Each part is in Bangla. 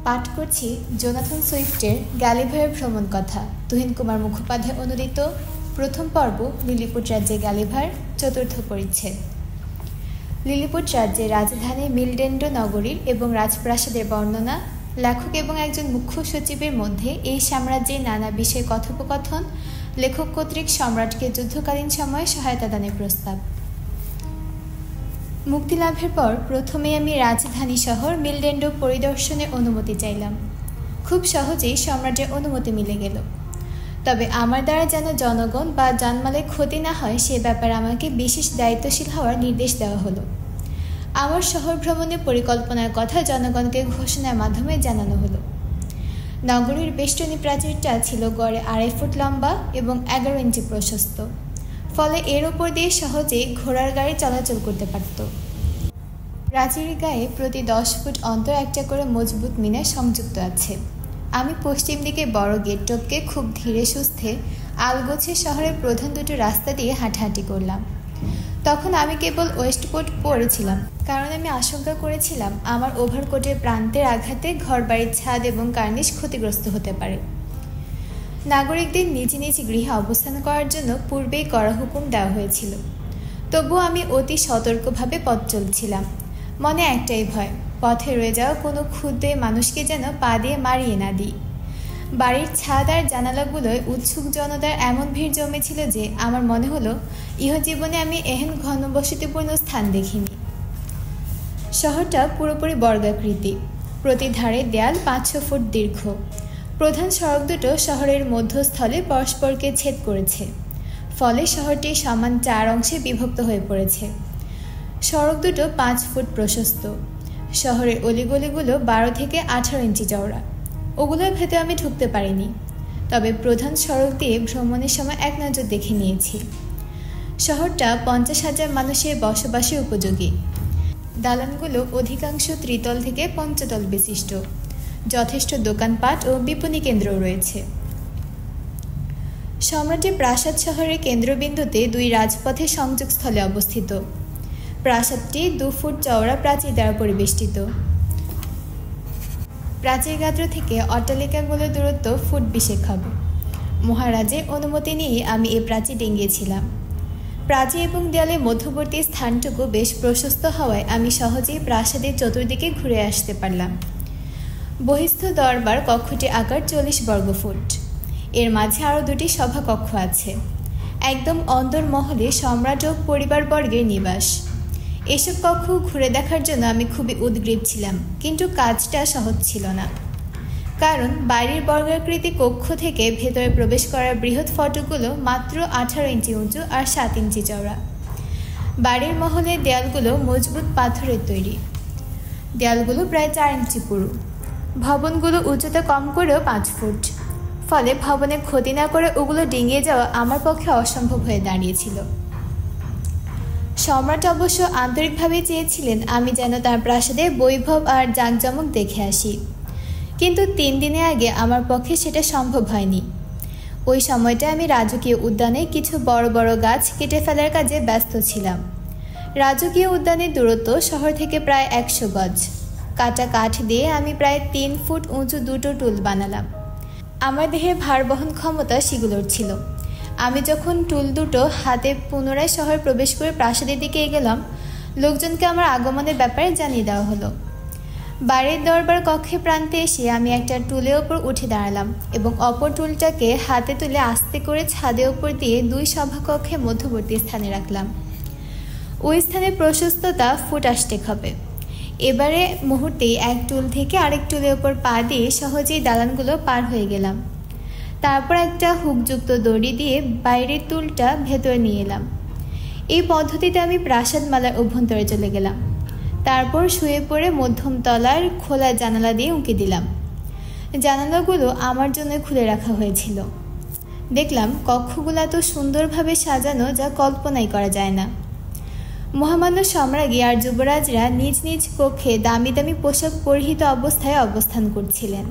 পাঠ করছি জোনাথন সুইফটের গ্যালিভারের ভ্রমণ কথা, তুহিন কুমার মুখোপাধ্যায় অনুদিত। প্রথম পর্ব, লিলিপুট রাজ্যে গ্যালিভার, চতুর্থ পরিচ্ছেদ। লিলিপুট রাজ্যের রাজধানী মিলডেন্ডো নগরীর এবং রাজপ্রাসাদের বর্ণনা, লেখক এবং একজন মুখ্য সচিবের মধ্যে এই সাম্রাজ্যের নানা বিষয়ে কথোপকথন, লেখক কর্তৃক সম্রাটকে যুদ্ধকালীন সময়ে সহায়তা দানের প্রস্তাব। মুক্তিলাভের পর প্রথমে আমি রাজধানী শহর মিলডেন্ডো পরিদর্শনের অনুমতি চাইলাম। খুব সহজেই সম্রাটের অনুমতি মিলে গেল। তবে আমার দ্বারা যেন জনগণ বা জানমালের ক্ষতি না হয় সে ব্যাপারে আমাকে বিশেষ দায়িত্বশীল হওয়ার নির্দেশ দেওয়া হলো। আমার শহর ভ্রমণের পরিকল্পনার কথা জনগণকে ঘোষণার মাধ্যমে জানানো হলো। নগরীর বেষ্টনী প্রাচীরটা ছিল গড়ে 2.5 ফুট লম্বা এবং 11 ইঞ্চি প্রশস্ত, ফলে এর ওপর দিয়ে সহজেই ঘোড়ার গাড়ি চলাচল করতে পারত। প্রাচীরের গায়ে প্রতি 10 ফুট অন্তর একটা করে মজবুত মিনার সংযুক্ত আছে। আমি পশ্চিম দিকে বড় গেট টপকে খুব ধীরে সুস্থে আলগোছে শহরের প্রধান দুটো রাস্তা দিয়ে হাঁটাহাঁটি করলাম। তখন আমি কেবল ওয়েস্টকোট পরেছিলাম, কারণ আমি আশঙ্কা করেছিলাম আমার ওভারকোটের প্রান্তের আঘাতে ঘরবাড়ির ছাদ এবং কার্নিশ ক্ষতিগ্রস্ত হতে পারে। নাগরিকদের নিজ নিজ গৃহে অবস্থান করার জন্য পূর্বেই কড়া হুকুম দেওয়া হয়েছিল। তবুও আমি অতি সতর্কভাবে পথ চলছিলাম। মনে একটাই ভয়, পথে রয়ে যাওয়া কোনো ক্ষুদ্র মানুষকে যেন পা দিয়ে মারিয়ে না দিই। বাড়ির ছাদ আর জানালাগুলোয় উৎসুক জনতার এমন ভিড় জমেছিল যে আমার মনে হলো ইহজীবনে আমি এহেন ঘনবসতিপূর্ণ স্থান দেখিনি। শহরটা পুরোপুরি বর্গাকৃতি, প্রতি ধারে দেয়াল 5-6 ফুট দীর্ঘ। প্রধান সড়ক দুটো শহরের মধ্যস্থলে পরস্পরকে ছেদ করেছে, ফলে শহরটি সমান 4 অংশে বিভক্ত হয়ে পড়েছে। সড়ক দুটো 5 ফুট প্রশস্ত। শহরের অলিগলিগুলো 12 থেকে 18 ইঞ্চি চওড়া। ওগুলোর ভেতরে আমি ঢুকতে পারিনি, তবে প্রধান সড়ক দিয়ে ভ্রমণের সময় এক নজর দেখে নিয়েছি। শহরটা 50,000 মানুষের বসবাসের উপযোগী। দালানগুলো অধিকাংশ ত্রিতল থেকে পঞ্চতল বিশিষ্ট। যথেষ্ট দোকানপাট ও বিপণী কেন্দ্রও রয়েছে। সম্রাটের প্রাসাদ শহরের কেন্দ্রবিন্দুতে 2 রাজপথের সংযোগস্থলে অবস্থিত। প্রাসাদটি 2 ফুট চওড়া প্রাচীর দ্বারা পরিবেষ্টিত। প্রাচীরগাত্র থেকে অট্টালিকাগুলোর দূরত্ব ফুট 20 হবে। মহারাজের অনুমতি নিয়ে আমি এই প্রাচীর ডিঙিয়েছিলাম। প্রাচীর এবং দেয়ালের মধ্যবর্তী স্থানটুকু বেশ প্রশস্ত হওয়ায় আমি সহজেই প্রাসাদের চতুর্দিকে ঘুরে আসতে পারলাম। বহিস্থ দরবার কক্ষটির আকার 40 বর্গফুট। এর মাঝে আরও 2টি সভা কক্ষ আছে। একদম অন্দরমহলে সম্রাট ও পরিবারবর্গের নিবাস। এসব কক্ষ ঘুরে দেখার জন্য আমি খুবই উদগ্রীব ছিলাম, কিন্তু কাজটা সহজ ছিল না। কারণ বাড়ির বর্গাকৃতি কক্ষ থেকে ভেতরে প্রবেশ করার বৃহৎ ফটকগুলো মাত্র 18 ইঞ্চি উঁচু আর 7 ইঞ্চি চওড়া। বাড়ির মহলের দেয়ালগুলো মজবুত পাথরের তৈরি। দেয়ালগুলো প্রায় 4 ইঞ্চি পুরু। ভবনগুলো উচ্চতা কম করেও 5 ফুট, ফলে ভবনে ক্ষতি না করে ওগুলো ডিঙিয়ে যাওয়া আমার পক্ষে অসম্ভব হয়ে দাঁড়িয়েছিল। সম্রাট অবশ্য আন্তরিকভাবে চেয়েছিলেন আমি যেন তার প্রাসাদে বৈভব আর জাঁকজমক দেখে আসি, কিন্তু 3 দিনে আগে আমার পক্ষে সেটা সম্ভব হয়নি। ওই সময়টা আমি রাজকীয় উদ্যানে কিছু বড় বড় গাছ কেটে ফেলার কাজে ব্যস্ত ছিলাম। রাজকীয় উদ্যানের দূরত্ব শহর থেকে প্রায় 100 গজ। কাটা কাঠ দিয়ে আমি প্রায় 3 ফুট উঁচু 2টো টুল বানালাম। আমার দেহের ভার বহন ক্ষমতা সেগুলোর ছিল। আমি যখন টুল দুটো হাতে পুনরায় শহর প্রবেশ করে প্রাসাদের দিকে এগেলাম, লোকজনকে আমার আগমনের ব্যাপারে জানিয়ে দেওয়া হলো। বাড়ির দরবার কক্ষে প্রান্তে এসে আমি একটা টুলের ওপর উঠে দাঁড়ালাম এবং অপর টুলটাকে হাতে তুলে আস্তে করে ছাদের ওপর দিয়ে 2 সভাকক্ষের মধ্যবর্তী স্থানে রাখলাম। ওই স্থানের প্রশস্ততা ফুট 8 হবে। এবারে মুহূর্তেই এক টুল থেকে আরেক টুলের ওপর পা দিয়ে সহজেই দালানগুলো পার হয়ে গেলাম। তারপর একটা হুকযুক্ত দড়ি দিয়ে বাইরের টুলটা ভেতরে নিয়ে এলাম। এই পদ্ধতিতে আমি প্রাসাদ মালার অভ্যন্তরে চলে গেলাম। তারপর শুয়ে পড়ে মধ্যম তলার খোলা জানালা দিয়ে উঁকি দিলাম। জানালাগুলো আমার জন্য খুলে রাখা হয়েছিল। দেখলাম কক্ষগুলো এত সুন্দরভাবে সাজানো যা কল্পনাই করা যায় না। মহামান্য সম্রাজ্ঞী আর যুবরাজরা নিজ নিজ কক্ষে দামি দামি পোশাক পরিহিত অবস্থায় অবস্থান করছিলেন।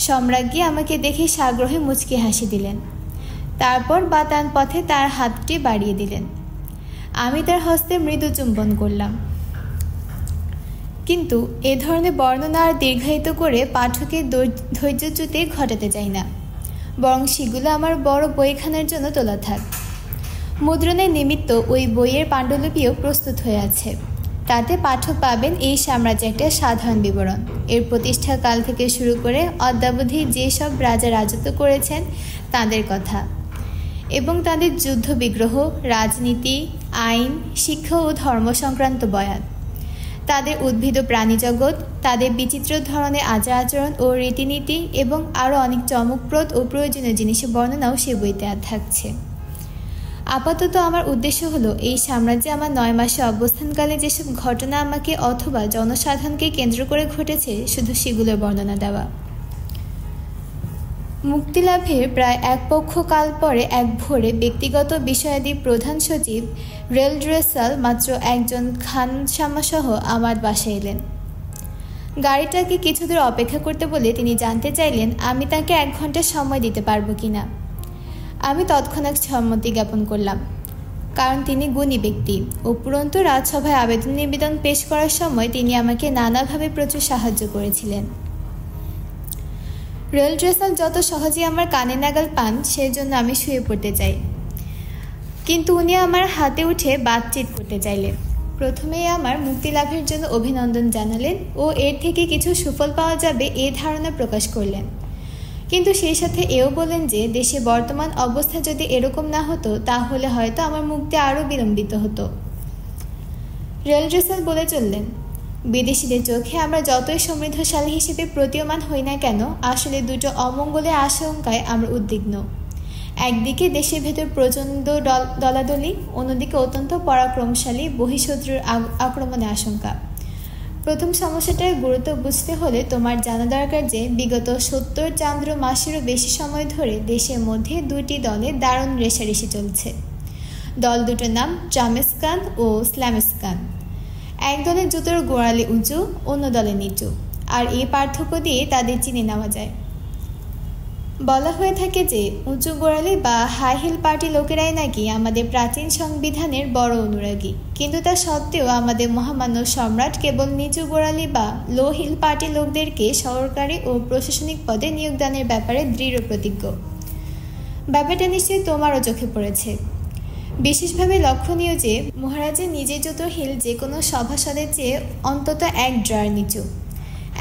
সম্রাজ্ঞী আমাকে দেখে সাগ্রহে মুচকি হাসি দিলেন। তারপর বাতান পথে তার হাতটি বাড়িয়ে দিলেন। আমি তার হস্তে মৃদু চুম্বন করলাম। কিন্তু এ ধরনের বর্ণনা আর দীর্ঘায়িত করে পাঠকের ধৈর্যচ্যুতি ঘটাতে চাই না, বরং সেগুলো আমার বড় বইখানার জন্য তোলা থাক। মুদ্রণের নিমিত্ত ওই বইয়ের পাণ্ডুলিপিও প্রস্তুত হয়ে আছে। তাতে পাঠক পাবেন এই সাম্রাজ্যের একটা সাধারণ বিবরণ, এর প্রতিষ্ঠা কাল থেকে শুরু করে অদ্যাবধি যেসব রাজা রাজত্ব করেছেন তাদের কথা, এবং তাদের যুদ্ধ বিগ্রহ, রাজনীতি, আইন, শিক্ষা ও ধর্ম সংক্রান্ত বয়ান, তাদের উদ্ভিদ ও প্রাণী জগৎ, তাদের বিচিত্র ধরনের আচার আচরণ ও রীতিনীতি এবং আরও অনেক চমকপ্রদ ও প্রয়োজনীয় জিনিসের বর্ণনাও সে বইতে থাকছে। আপাতত আমার উদ্দেশ্য হলো এই সাম্রাজ্যে আমার 9 মাসে অবস্থানকালে যেসব ঘটনা আমাকে অথবা জনসাধারণকে কেন্দ্র করে ঘটেছে শুধু সেগুলোর বর্ণনা দেওয়া। মুক্তিলাভের প্রায় এক পক্ষ কাল পরে এক ভোরে ব্যক্তিগত বিষয়াদি প্রধান সচিব রেলড্রেসাল মাত্র একজন খানসামাসহ আমার বাসায় এলেন। গাড়িটাকে কিছুদূর অপেক্ষা করতে বলে তিনি জানতে চাইলেন আমি তাকে 1 ঘন্টা সময় দিতে পারবো কিনা। আমি তৎক্ষণাৎ সম্মতি জ্ঞাপন করলাম, কারণ তিনি গুণী ব্যক্তি। উপরন্তু রাজসভায় আবেদন নিবেদন পেশ করার সময় তিনি আমাকে নানাভাবে প্রচুর সাহায্য করেছিলেন। রেলড্রেসাল যত সহজে আমার কানে নাগাল পান সেই জন্য আমি শুয়ে পড়তে চাই, কিন্তু উনি আমার হাতে উঠে বাতচিত করতে চাইলেন। প্রথমেই আমার মুক্তি লাভের জন্য অভিনন্দন জানালেন ও এর থেকে কিছু সুফল পাওয়া যাবে এই ধারণা প্রকাশ করলেন, কিন্তু সেই সাথে এও বলেন যে দেশে বর্তমান অবস্থা যদি এরকম না হতো তাহলে হয়তো আমার মুক্তি আরও বিলম্বিত হতো। রেলড্রেসাল বলে চললেন, বিদেশিদের চোখে আমরা যতই সমৃদ্ধশালী হিসেবে প্রতীয়মান হই না কেন, আসলে দুটো অমঙ্গলের আশঙ্কায় আমরা উদ্বিগ্ন। একদিকে দেশের ভেতর প্রচণ্ড দলাদলি, অন্যদিকে অত্যন্ত পরাক্রমশালী বহিঃশত্রুর আক্রমণের আশঙ্কা। প্রথম সমস্যাটার গুরুত্ব বুঝতে হলে তোমার জানা দরকার যে বিগত 70 চান্দ্র মাসেরও বেশি সময় ধরে দেশের মধ্যে 2টি দলের দারুণ রেষারেষি চলছে। দল দুটোর নাম ট্রামেস্কান ও স্ল্যামেস্কান। এক দলের জুতোর গোড়ালি উঁচু, অন্য দলে নিচু, আর এই পার্থক্য দিয়ে তাদের চিনে নেওয়া যায়। বলা হয়ে থাকে যে উঁচু গোড়ালি বা হাই হিল পার্টি লোকেরাই নাকি আমাদের প্রাচীন সংবিধানের বড় অনুরাগী, কিন্তু তা সত্ত্বেও আমাদের মহামান্য সম্রাট কেবল নিচু গোড়ালি বা লো হিল পার্টি লোকদেরকে সরকারি ও প্রশাসনিক পদে নিয়োগদানের ব্যাপারে দৃঢ় প্রতিজ্ঞ। ব্যাপারটা নিশ্চয়ই তোমারও চোখে পড়েছে। বিশেষভাবে লক্ষণীয় যে মহারাজের নিজের জুতো হিল যে কোনো সভাসদের চেয়ে অন্তত 1 ড্রয়ার নিচু।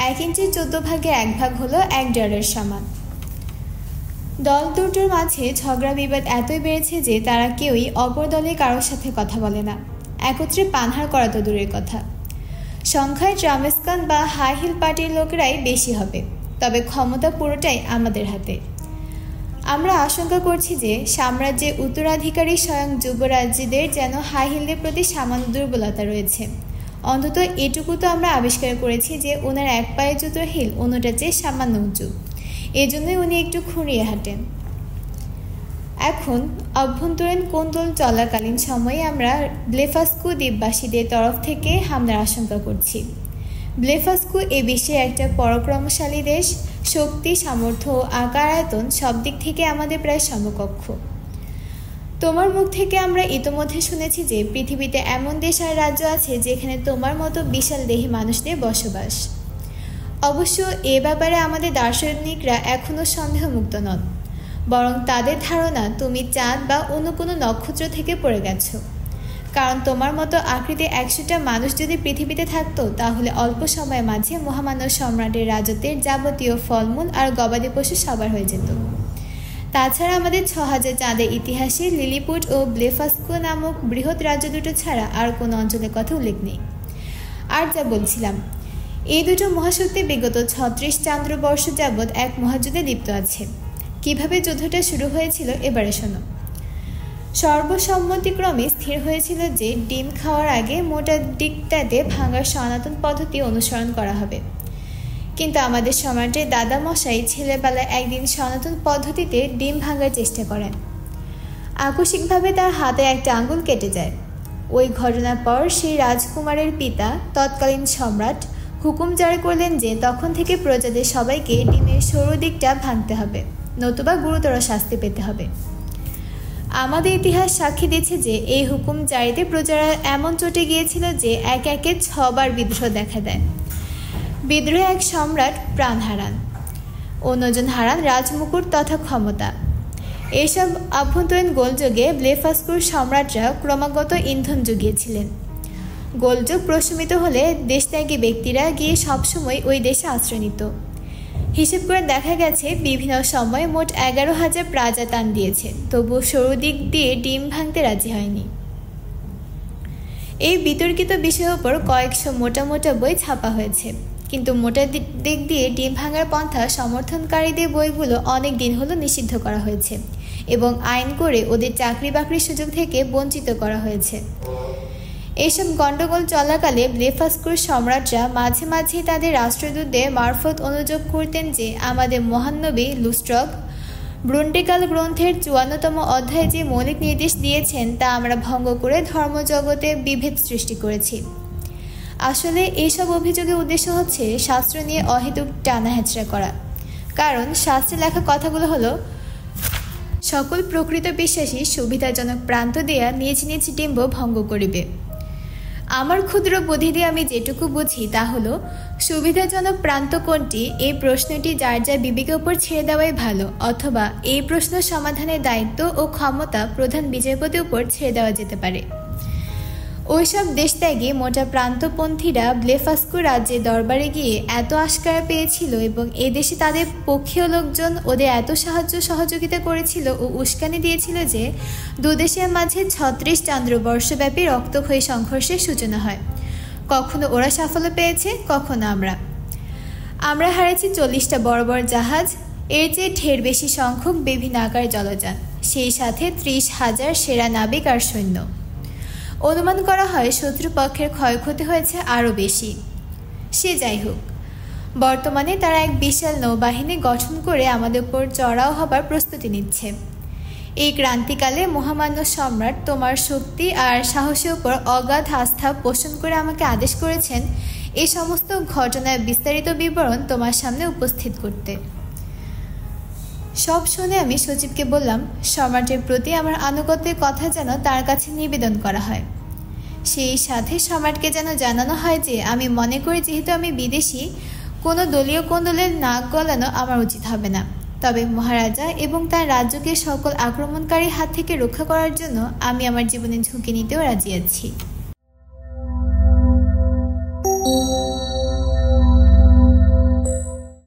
1 ইঞ্চির 14 ভাগের 1 ভাগ হলো 1 ড্রয়ারের সমান। দল দুটোর মাঝে ঝগড়া বিবাদ এতই বেড়েছে যে তারা কেউই অপর দলে কারোর সাথে কথা বলে না, একত্রে পানহার করা তো দূরের কথা। সংখ্যায় ট্রামেস্কান বা হাই হিল পার্টির লোকেরাই বেশি হবে, তবে ক্ষমতা পুরোটাই আমাদের হাতে। আমরা আশঙ্কা করছি যে সাম্রাজ্যের উত্তরাধিকারী স্বয়ং যুবরাজ্যদের যেন হাই হিলদের প্রতি সামান্য দুর্বলতা রয়েছে। অন্তত এটুকু তো আমরা আবিষ্কার করেছি যে ওনার 1 পায়ের জুতোর হিল অন্যটার চেয়ে সামান্য উঁচু, এজন্যই উনি একটু খুঁড়িয়ে হাঁটেন। এখন অভ্যন্তরীণ কোন্দল চলাকালীন সময়ে আমরা ব্লেফাস্কু দ্বীপবাসীদের তরফ থেকে হামলার আশঙ্কা করছি। ব্লেফাস্কু এ বিশ্বের একটা পরাক্রমশালী দেশ, শক্তি, সামর্থ্য ও আকার আয়তন সব দিক থেকে আমাদের প্রায় সমকক্ষ। তোমার মুখ থেকে আমরা ইতোমধ্যে শুনেছি যে পৃথিবীতে এমন দেশ আর রাজ্য আছে যেখানে তোমার মতো বিশাল দেহী মানুষদের বসবাস। অবশ্য এ ব্যাপারে আমাদের দার্শনিকরা এখনও সন্দেহমুক্ত নন, বরং তাদের ধারণা তুমি চাঁদ বা অন্য কোনো নক্ষত্র থেকে পড়ে গেছো। কারণ তোমার মতো আকৃতির 100টা মানুষ যদি পৃথিবীতে থাকতো তাহলে অল্প সময়ের মাঝে মহামান্য সম্রাটের রাজত্বের যাবতীয় ফলমূল আর গবাদি পশু সবার হয়ে যেত। তাছাড়া আমাদের 6000 চাঁদের ইতিহাসে লিলিপুট ও ব্লেফাস্কু নামক বৃহৎ রাজ্য দুটো ছাড়া আর কোনো অঞ্চলের কথা উল্লেখ নেই। আর যা বলছিলাম, এই দুটো মহাশক্তি বিগত 36 চান্দ্রবর্ষ যাবৎ এক মহাযুদ্ধে লিপ্ত আছে। কিভাবে যুদ্ধটা শুরু হয়েছিল এবারে শোনো। সর্বসম্মতিক্রমে স্থির হয়েছিল যে ডিম খাওয়ার আগে মোটা দিকটাতে ভাঙার সনাতন পদ্ধতি অনুসরণ করা হবে, কিন্তু আমাদের সম্রাটের দাদামশাই ছেলেবেলায় একদিন সনাতন পদ্ধতিতে ডিম ভাঙার চেষ্টা করেন। আকস্মিকভাবে তার হাতে একটা আঙুল কেটে যায়। ওই ঘটনার পর সেই রাজকুমারের পিতা তৎকালীন সম্রাট হুকুম জারি করলেন যে তখন থেকে প্রজাদের সবাইকে ডিমের সরু দিকটা ভাঙতে হবে, নতুবা গুরুতর শাস্তি পেতে হবে। আমাদের ইতিহাস সাক্ষী দিচ্ছে যে এই হুকুম জারিতে প্রজারা এমন চটে গিয়েছিল যে একে একে 6 বার বিদ্রোহ দেখা দেয়। বিদ্রোহে এক সম্রাট প্রাণ হারান, অন্যজন হারান রাজমুকুট তথা ক্ষমতা। এইসব আভ্যন্তরীণ গোলযোগে ব্লেফাস্কুর সম্রাটরা ক্রমাগত ইন্ধন জুগিয়েছিলেন। গোলযোগ প্রশমিত হলে দেশত্যাগী ব্যক্তিরা গিয়ে সবসময় ওই দেশে আশ্রয় নিত। হিসেব করে দেখা গেছে বিভিন্ন সময় মোট 11,000 প্রাজা টান দিয়েছে, তবুও সরু দিক দিয়ে ডিম ভাঙতে রাজি হয়নি। এই বিতর্কিত বিষয়ের উপর কয়েকশো মোটা মোটা বই ছাপা হয়েছে, কিন্তু মোটা দিক দিয়ে ডিম ভাঙার পন্থা সমর্থনকারীদের বইগুলো অনেক দিন হলো নিষিদ্ধ করা হয়েছে এবং আইন করে ওদের চাকরি বাকরির সুযোগ থেকে বঞ্চিত করা হয়েছে। এইসব গণ্ডগোল চলাকালে ব্লেফাস্কুর সম্রাটরা মাঝে মাঝে তাদের রাষ্ট্রদূতদের মারফত অনুযোগ করতেন যে আমাদের মহানবী লুস্ট্রগ ব্রুন্ডিকাল গ্রন্থের 54তম অধ্যায়ে যে মৌলিক নির্দেশ দিয়েছেন তা আমরা ভঙ্গ করে ধর্মজগতে বিভেদ সৃষ্টি করেছি। আসলে এইসব অভিযোগের উদ্দেশ্য হচ্ছে শাস্ত্র নিয়ে অহেতুক টানাহেঁচড়া করা, কারণ শাস্ত্রে লেখা কথাগুলো হলো সকল প্রকৃত বিশ্বাসী সুবিধাজনক প্রান্ত দেয়া নিজ নিজ ডিম্ব ভঙ্গ করিবে। আমার ক্ষুদ্র বুদ্ধি দিয়ে আমি যেটুকু বুঝি তা হলো সুবিধাজনক প্রান্ত কোনটি এই প্রশ্নটি যার যার বিবেকের উপর ছেড়ে দেওয়াই ভালো, অথবা এই প্রশ্ন সমাধানের দায়িত্ব ও ক্ষমতা প্রধান বিচারপতির উপর ছেড়ে দেওয়া যেতে পারে। ওইসব দেশত্যাগী মোটা প্রান্তপন্থীরা ব্লেফাস্কু রাজ্যের দরবারে গিয়ে এত আশকারা পেয়েছিল এবং এদেশে তাদের পক্ষীয় লোকজন ওদের এত সাহায্য সহযোগিতা করেছিল ও উস্কানি দিয়েছিল যে দুদেশের মাঝে 36 চান্দ্রবর্ষব্যাপী রক্তক্ষয়ী সংঘর্ষের সূচনা হয়। কখনো ওরা সাফল্য পেয়েছে, কখনো আমরা হারিয়েছি 40টা বড় বড় জাহাজ, এর চেয়ে ঢের বেশি সংখ্যক বিভিন্ন আকারের জলযান, সেই সাথে 30,000 সেরা নাবিক আর সৈন্য। অনুমান করা হয় শত্রুপক্ষের ক্ষয়ক্ষতি হয়েছে আরও বেশি। সে যাই হোক, বর্তমানে তারা এক বিশাল নৌবাহিনী গঠন করে আমাদের উপর চড়াও হবার প্রস্তুতি নিচ্ছে। এই ক্রান্তিকালে মহামান্য সম্রাট তোমার শক্তি আর সাহসের উপর অগাধ আস্থা পোষণ করে আমাকে আদেশ করেছেন এই সমস্ত ঘটনার বিস্তারিত বিবরণ তোমার সামনে উপস্থিত করতে। সব শুনে আমি সচিবকে বললাম, সম্রাটের প্রতি আমার আনুগত্যের কথা যেন তার কাছে নিবেদন করা হয়। সেই সাথে সম্রাটকে যেন জানানো হয় যে আমি মনে করি যেহেতু আমি বিদেশি, কোনো দলীয় কোন্দলের নাক গলানো আমার উচিত হবে না। তবে মহারাজা এবং তার রাজ্যকে সকল আক্রমণকারীর হাত থেকে রক্ষা করার জন্য আমি আমার জীবনের ঝুঁকি নিতেও রাজি আছি।